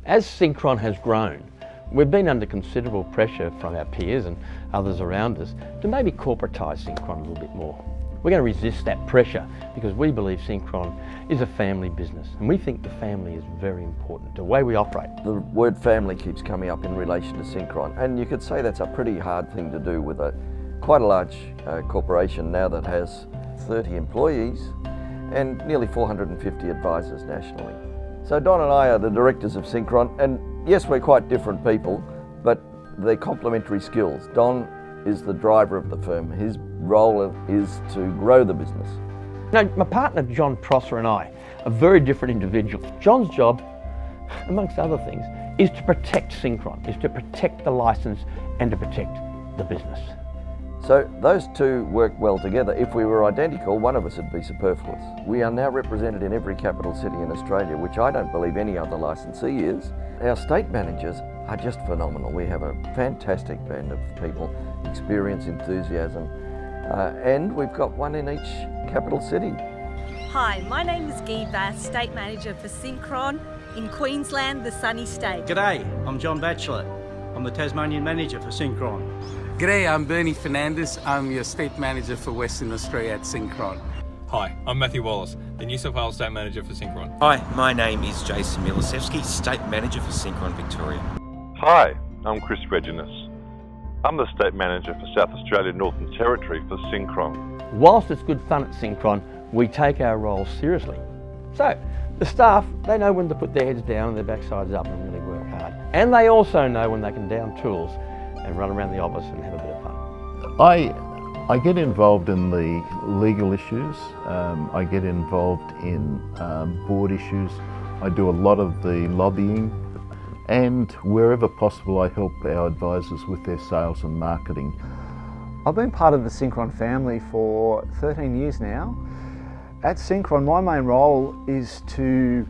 As Synchron has grown, we've been under considerable pressure from our peers and others around us to maybe corporatise Synchron a little bit more. We're going to resist that pressure because we believe Synchron is a family business and we think the family is very important, the way we operate. The word family keeps coming up in relation to Synchron, and you could say that's a pretty hard thing to do with quite a large corporation now that has 30 employees and nearly 450 advisors nationally. So Don and I are the directors of Synchron, and yes, we're quite different people, but they're complementary skills. Don is the driver of the firm. His role is to grow the business. Now, my partner John Prosser and I are very different individuals. John's job, amongst other things, is to protect Synchron, is to protect the licence and to protect the business. So those two work well together. If we were identical, one of us would be superfluous. We are now represented in every capital city in Australia, which I don't believe any other licensee is. Our state managers are just phenomenal. We have a fantastic band of people, experience, enthusiasm, and we've got one in each capital city. Hi, my name is Guy Bass, State Manager for Synchron in Queensland, the sunny state. G'day, I'm John Batchelor. I'm the Tasmanian Manager for Synchron. G'day, I'm Bernie Fernandez. I'm your State Manager for Western Australia at Synchron. Hi, I'm Matthew Wallace, the New South Wales State Manager for Synchron. Hi, my name is Jason Milasevsky, State Manager for Synchron Victoria. Hi, I'm Chris Reginas. I'm the State Manager for South Australia Northern Territory for Synchron. Whilst it's good fun at Synchron, we take our role seriously. So, the staff, they know when to put their heads down and their backsides up and really work hard. And they also know when they can down tools and run around the office and have a bit of fun. I get involved in the legal issues, I get involved in board issues, I do a lot of the lobbying, and wherever possible I help our advisors with their sales and marketing. I've been part of the Synchron family for 13 years now. At Synchron, my main role is to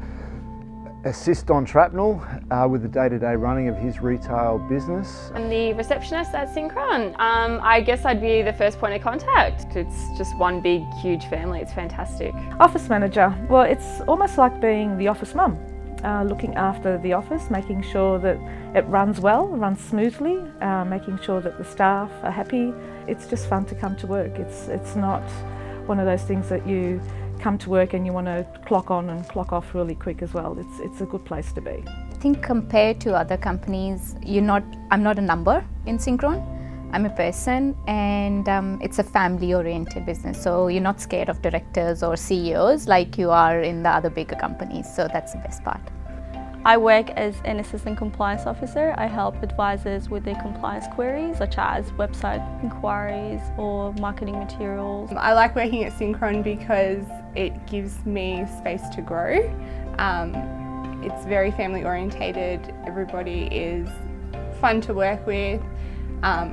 assist Don Trapnell with the day-to-day running of his retail business. I'm the receptionist at Synchron. I guess I'd be the first point of contact. It's just one big, huge family. It's fantastic. Office manager. Well, it's almost like being the office mum. Looking after the office, making sure that it runs well, runs smoothly, making sure that the staff are happy. It's just fun to come to work. It's not one of those things that you come to work and you want to clock on and clock off really quick as well. It's a good place to be. I think compared to other companies, I'm not a number in Synchron. I'm a person, and it's a family-oriented business, so you're not scared of directors or CEOs like you are in the other bigger companies, so that's the best part. I work as an Assistant Compliance Officer. I help advisors with their compliance queries, such as website inquiries or marketing materials. I like working at Synchron because it gives me space to grow. It's very family orientated, everybody is fun to work with.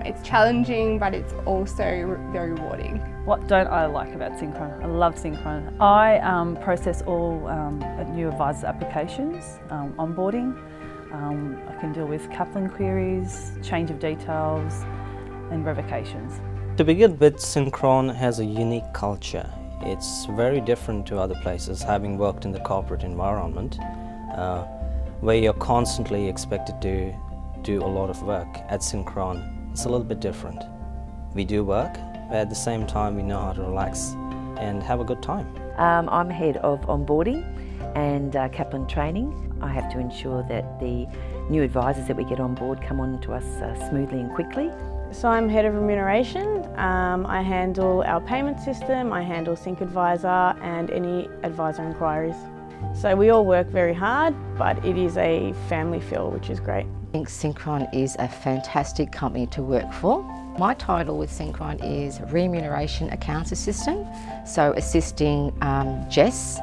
It's challenging, but it's also very rewarding. What don't I like about Synchron? I love Synchron. I process all new advisor applications, onboarding. I can deal with coupling queries, change of details and revocations. To begin with, Synchron has a unique culture. It's very different to other places, having worked in the corporate environment, where you're constantly expected to do a lot of work. At Synchron, it's a little bit different. We do work, but at the same time we know how to relax and have a good time. I'm head of onboarding and Kaplan training. I have to ensure that the new advisors that we get on board come on to us smoothly and quickly. So I'm head of remuneration. I handle our payment system, I handle Sync Advisor and any advisor inquiries. So we all work very hard, but it is a family feel, which is great. I think Synchron is a fantastic company to work for. My title with Synchron is Remuneration Accounts Assistant, so assisting Jess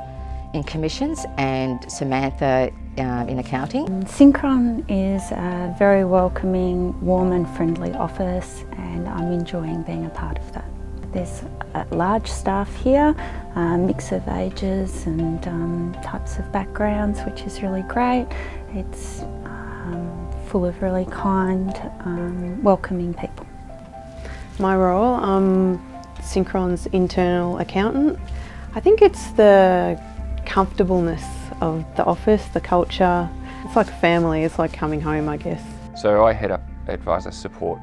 in commissions and Samantha in accounting. Synchron is a very welcoming, warm and friendly office, and I'm enjoying being a part of that. There's a large staff here, a mix of ages and types of backgrounds, which is really great. It's full of really kind, welcoming people. My role, I'm Synchron's internal accountant. I think it's the comfortableness of the office, the culture. It's like a family, it's like coming home, I guess. So I head up advisor support.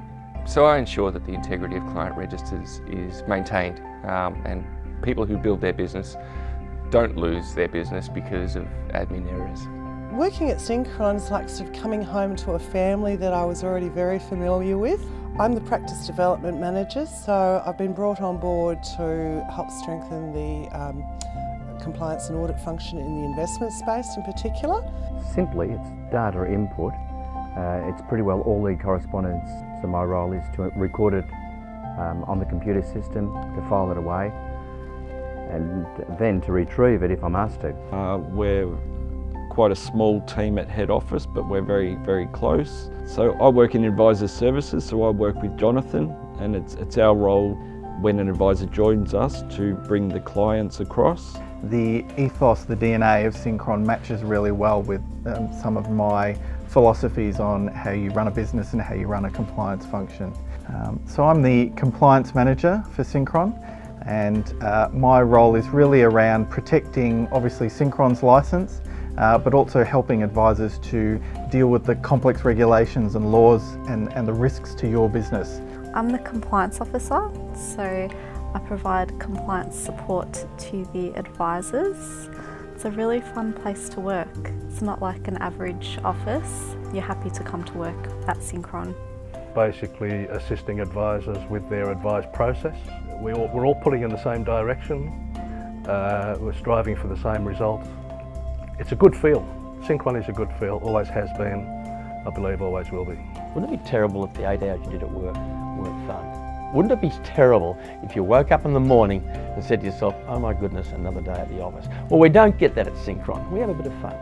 So I ensure that the integrity of client registers is maintained and people who build their business don't lose their business because of admin errors. Working at Synchron is like sort of coming home to a family that I was already very familiar with. I'm the Practice Development Manager, so I've been brought on board to help strengthen the compliance and audit function in the investment space in particular. Simply, it's data input. It's pretty well all e-correspondence, so my role is to record it on the computer system, to file it away, and then to retrieve it if I'm asked to. We're quite a small team at head office, but we're very, very close. So I work in advisor services, so I work with Jonathan, and it's our role when an advisor joins us to bring the clients across. The ethos, the DNA of Synchron matches really well with some of my philosophies on how you run a business and how you run a compliance function. So I'm the compliance manager for Synchron, and my role is really around protecting obviously Synchron's license, but also helping advisors to deal with the complex regulations and laws and the risks to your business. I'm the compliance officer, so I provide compliance support to the advisors. It's a really fun place to work. It's not like an average office. You're happy to come to work at Synchron. Basically assisting advisors with their advice process. We're all pulling in the same direction. We're striving for the same results. It's a good feel. Synchron is a good feel, always has been, I believe always will be. Wouldn't it be terrible if the 8 hours you did at work weren't fun? Wouldn't it be terrible if you woke up in the morning and said to yourself, oh my goodness, another day at the office? Well, we don't get that at Synchron. We have a bit of fun.